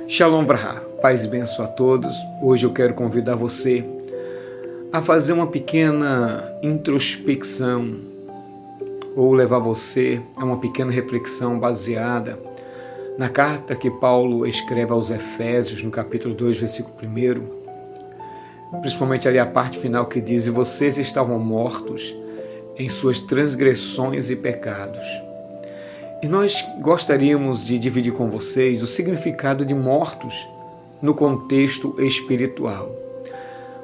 Shalom Vrahá, paz e bênção a todos. Hoje eu quero convidar você a fazer uma pequena introspecção ou levar você a uma pequena reflexão baseada na carta que Paulo escreve aos Efésios, no capítulo 2, versículo 1, principalmente ali a parte final que diz: "E vocês estavam mortos em suas transgressões e pecados." E nós gostaríamos de dividir com vocês o significado de mortos no contexto espiritual.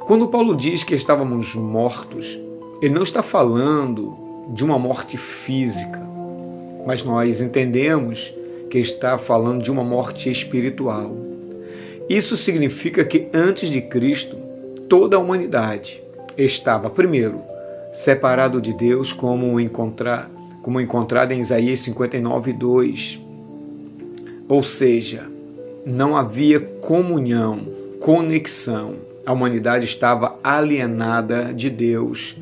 Quando Paulo diz que estávamos mortos, ele não está falando de uma morte física, mas nós entendemos que está falando de uma morte espiritual. Isso significa que antes de Cristo, toda a humanidade estava, primeiro, separado de Deus, como encontrado em Isaías 59:2. Ou seja, não havia comunhão, conexão. A humanidade estava alienada de Deus,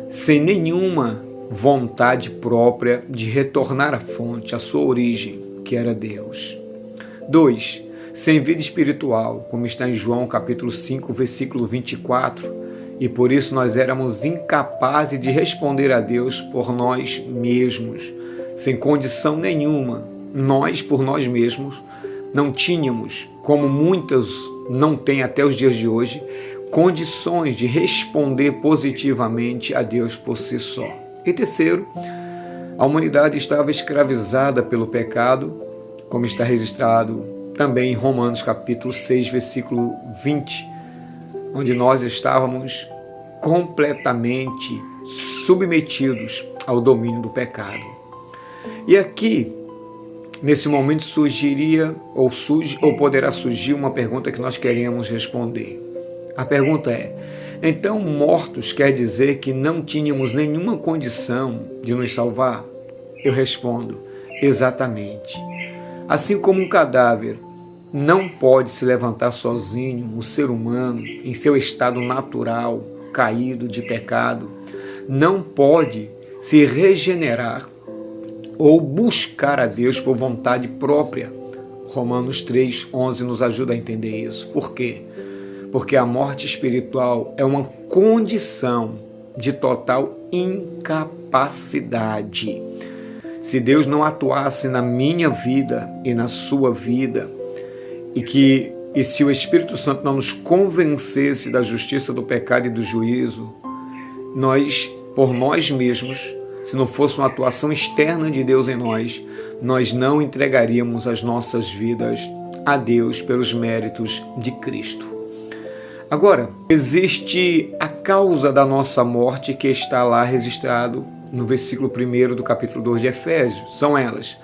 sem nenhuma vontade própria de retornar à fonte, à sua origem, que era Deus. 2. Sem vida espiritual, como está em João capítulo 5, versículo 24. E por isso nós éramos incapazes de responder a Deus por nós mesmos, sem condição nenhuma. Nós, por nós mesmos, não tínhamos, como muitas não têm até os dias de hoje, condições de responder positivamente a Deus por si só. E terceiro, a humanidade estava escravizada pelo pecado, como está registrado também em Romanos capítulo 6, versículo 20, onde nós estávamos completamente submetidos ao domínio do pecado. E aqui, nesse momento, surgiria ou poderá surgir uma pergunta que nós queremos responder. A pergunta é: então mortos quer dizer que não tínhamos nenhuma condição de nos salvar? Eu respondo: exatamente. Assim como um cadáver não pode se levantar sozinho, o ser humano, em seu estado natural, caído de pecado, não pode se regenerar ou buscar a Deus por vontade própria. Romanos 3:11 nos ajuda a entender isso. Por quê? Porque a morte espiritual é uma condição de total incapacidade. Se Deus não atuasse na minha vida e na sua vida, e se o Espírito Santo não nos convencesse da justiça, do pecado e do juízo, nós, por nós mesmos, se não fosse uma atuação externa de Deus em nós, nós não entregaríamos as nossas vidas a Deus pelos méritos de Cristo. Agora, existe a causa da nossa morte que está lá registrado no versículo 1 do capítulo 2 de Efésios. São elas: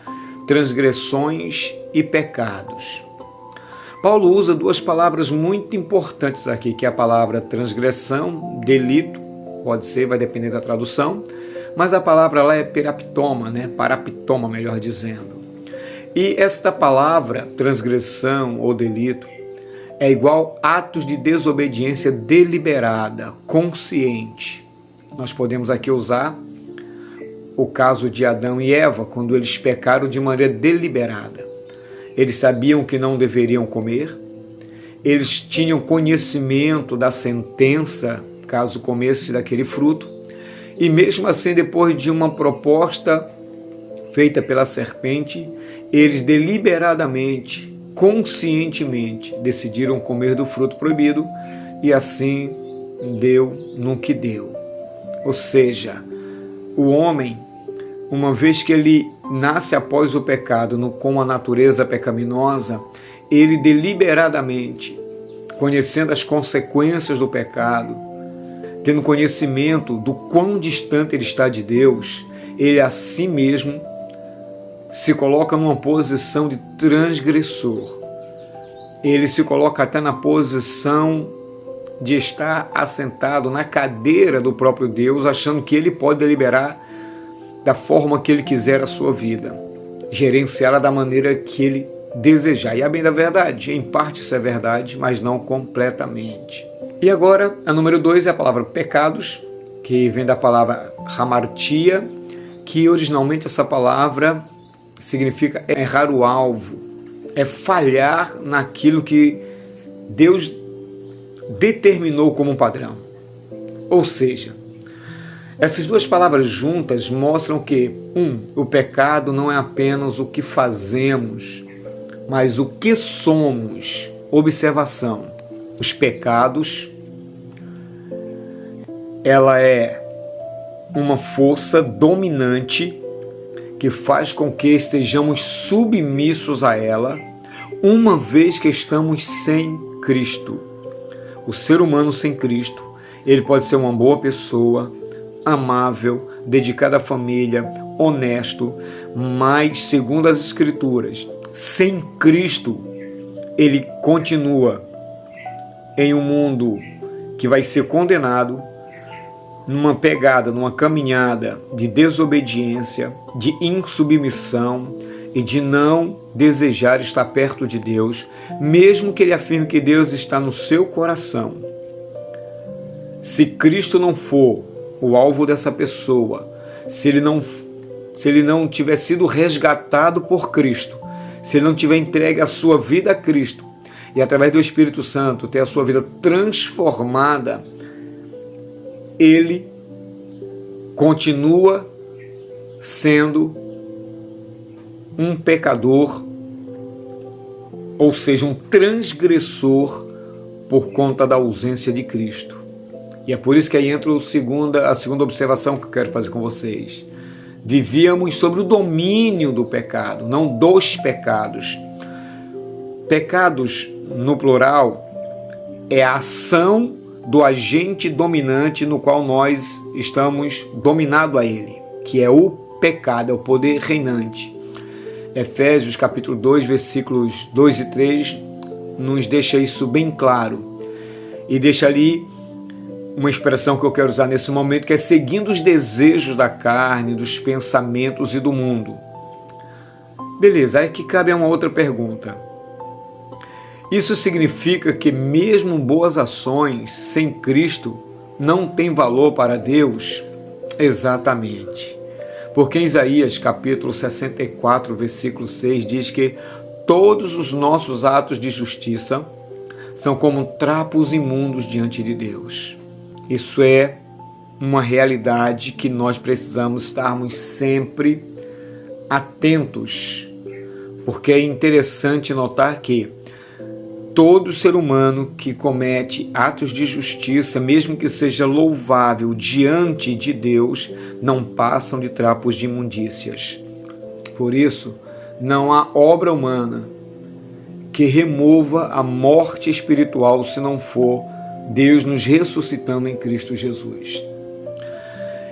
transgressões e pecados. Paulo usa duas palavras muito importantes aqui, que é a palavra transgressão, delito, pode ser, vai depender da tradução, mas a palavra lá é peraptoma, paraptoma, melhor dizendo. E esta palavra, transgressão ou delito, é igual atos de desobediência deliberada, consciente. Nós podemos aqui usar o caso de Adão e Eva, quando eles pecaram de maneira deliberada. Eles sabiam que não deveriam comer, eles tinham conhecimento da sentença, caso comesse daquele fruto, e mesmo assim, depois de uma proposta feita pela serpente, eles deliberadamente, conscientemente, decidiram comer do fruto proibido, e assim deu no que deu. Ou seja, o homem, uma vez que ele nasce após o pecado, com a natureza pecaminosa, ele deliberadamente, conhecendo as consequências do pecado, tendo conhecimento do quão distante ele está de Deus, ele a si mesmo se coloca numa posição de transgressor. Ele se coloca até na posição de estar assentado na cadeira do próprio Deus, achando que ele pode deliberar da forma que ele quiser a sua vida, gerenciá-la da maneira que ele desejar. E a bem da verdade, em parte isso é verdade, mas não completamente. E agora, a número 2 é a palavra pecados, que vem da palavra hamartia, que originalmente essa palavra significa errar o alvo, é falhar naquilo que Deus determinou como um padrão. Ou seja, essas duas palavras juntas mostram que, o pecado não é apenas o que fazemos, mas o que somos. Observação, os pecados, ela é uma força dominante que faz com que estejamos submissos a ela, uma vez que estamos sem Cristo. O ser humano sem Cristo, ele pode ser uma boa pessoa, amável, dedicado à família, honesto, mas, segundo as Escrituras, sem Cristo, ele continua em um mundo que vai ser condenado, numa pegada, numa caminhada de desobediência, de insubmissão e de não desejar estar perto de Deus, mesmo que ele afirme que Deus está no seu coração. Se Cristo não for o alvo dessa pessoa, se ele não tiver sido resgatado por Cristo, se ele não tiver entregue a sua vida a Cristo e através do Espírito Santo ter a sua vida transformada, ele continua sendo um pecador, ou seja, um transgressor por conta da ausência de Cristo. E é por isso que aí entra a segunda observação que eu quero fazer com vocês. Vivíamos sobre o domínio do pecado, não dos pecados. Pecados, no plural, é a ação do agente dominante no qual nós estamos dominados a ele, que é o pecado, é o poder reinante. Efésios capítulo 2, versículos 2 e 3 nos deixa isso bem claro. E deixa ali uma expressão que eu quero usar nesse momento, que é seguindo os desejos da carne, dos pensamentos e do mundo. Beleza, aí que cabe uma outra pergunta. Isso significa que mesmo boas ações sem Cristo não têm valor para Deus? Exatamente. Porque em Isaías capítulo 64, versículo 6 diz que todos os nossos atos de justiça são como trapos imundos diante de Deus. Isso é uma realidade que nós precisamos estarmos sempre atentos, porque é interessante notar que todo ser humano que comete atos de justiça, mesmo que seja louvável diante de Deus, não passam de trapos de imundícias. Por isso, não há obra humana que remova a morte espiritual se não for Deus nos ressuscitando em Cristo Jesus.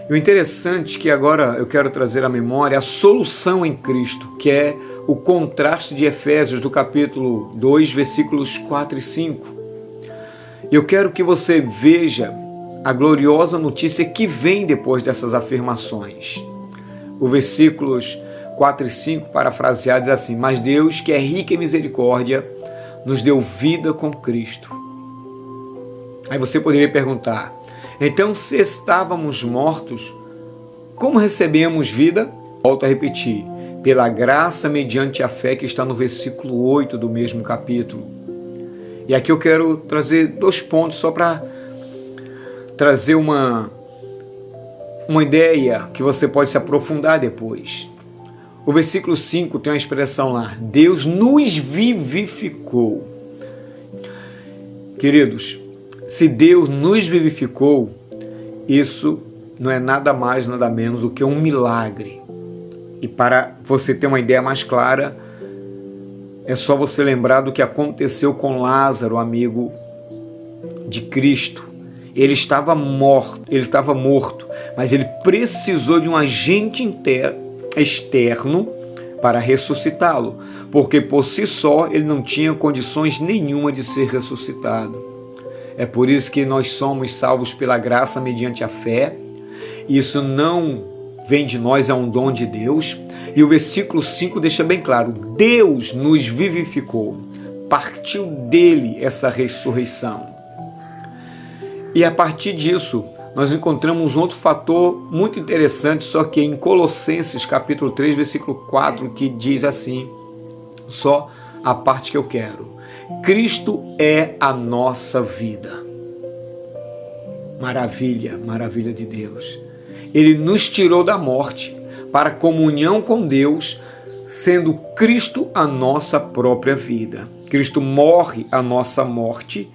E o interessante é que agora eu quero trazer à memória a solução em Cristo, que é o contraste de Efésios do capítulo 2, versículos 4 e 5. Eu quero que você veja a gloriosa notícia que vem depois dessas afirmações. O versículos 4 e 5, parafraseado, diz assim: mas Deus, que é rico em misericórdia, nos deu vida com Cristo. Aí você poderia perguntar, então se estávamos mortos, como recebemos vida? Volto a repetir, pela graça mediante a fé, que está no versículo 8 do mesmo capítulo. E aqui eu quero trazer 2 pontos só para trazer uma ideia que você pode se aprofundar depois. O versículo 5 tem uma expressão lá, Deus nos vivificou. Queridos, se Deus nos vivificou, isso não é nada mais, nada menos do que um milagre. E para você ter uma ideia mais clara, é só você lembrar do que aconteceu com Lázaro, amigo de Cristo. Ele estava morto, mas ele precisou de um agente externo para ressuscitá-lo, porque por si só ele não tinha condições nenhuma de ser ressuscitado. É por isso que nós somos salvos pela graça mediante a fé. Isso não vem de nós, é um dom de Deus. E o versículo 5 deixa bem claro, Deus nos vivificou, partiu dele essa ressurreição. E a partir disso, nós encontramos um outro fator muito interessante, só que em Colossenses capítulo 3, versículo 4, que diz assim, só a parte que eu quero. Cristo é a nossa vida. Maravilha, maravilha de Deus. Ele nos tirou da morte para a comunhão com Deus, sendo Cristo a nossa própria vida. Cristo morre a nossa morte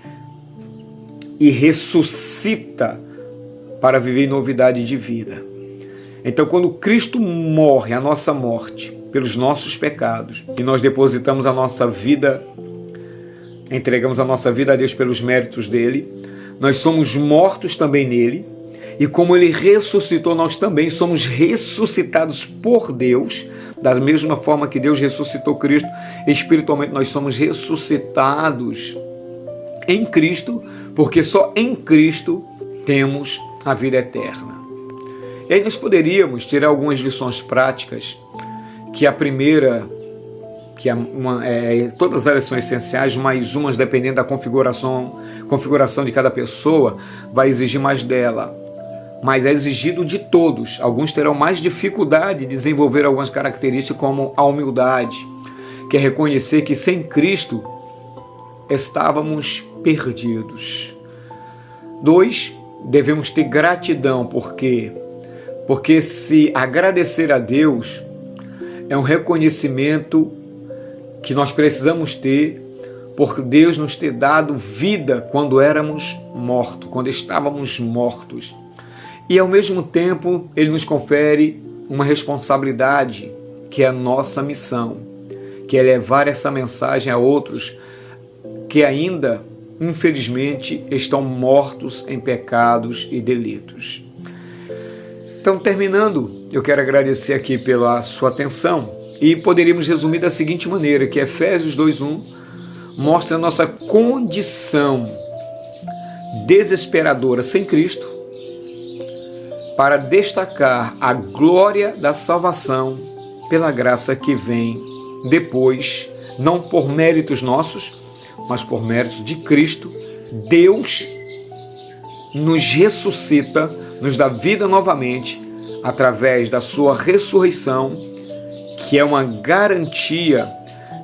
e ressuscita para viver em novidade de vida. Então, quando Cristo morre a nossa morte pelos nossos pecados e nós depositamos a nossa vida, entregamos a nossa vida a Deus pelos méritos dele, nós somos mortos também nele, e como ele ressuscitou, nós também somos ressuscitados por Deus, da mesma forma que Deus ressuscitou Cristo, espiritualmente nós somos ressuscitados em Cristo, porque só em Cristo temos a vida eterna. E aí nós poderíamos tirar algumas lições práticas, que a primeira, todas elas são essenciais, mas umas, dependendo da configuração de cada pessoa, vai exigir mais dela. Mas é exigido de todos. Alguns terão mais dificuldade de desenvolver algumas características, como a humildade, que é reconhecer que sem Cristo estávamos perdidos. 2, devemos ter gratidão, porque se agradecer a Deus é um reconhecimento que nós precisamos ter por Deus nos ter dado vida quando éramos mortos, quando estávamos mortos. E ao mesmo tempo Ele nos confere uma responsabilidade, que é a nossa missão, que é levar essa mensagem a outros que ainda, infelizmente, estão mortos em pecados e delitos. Então, terminando, eu quero agradecer aqui pela sua atenção e poderíamos resumir da seguinte maneira, que Efésios 2:1 mostra a nossa condição desesperadora sem Cristo, para destacar a glória da salvação pela graça que vem depois, não por méritos nossos, mas por méritos de Cristo. Deus nos ressuscita, nos dá vida novamente, através da sua ressurreição, que é uma garantia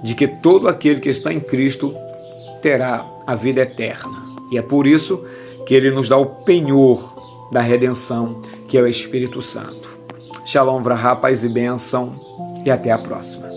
de que todo aquele que está em Cristo terá a vida eterna. E é por isso que Ele nos dá o penhor da redenção, que é o Espírito Santo. Shalom, Vrahá, paz e bênção, e até a próxima.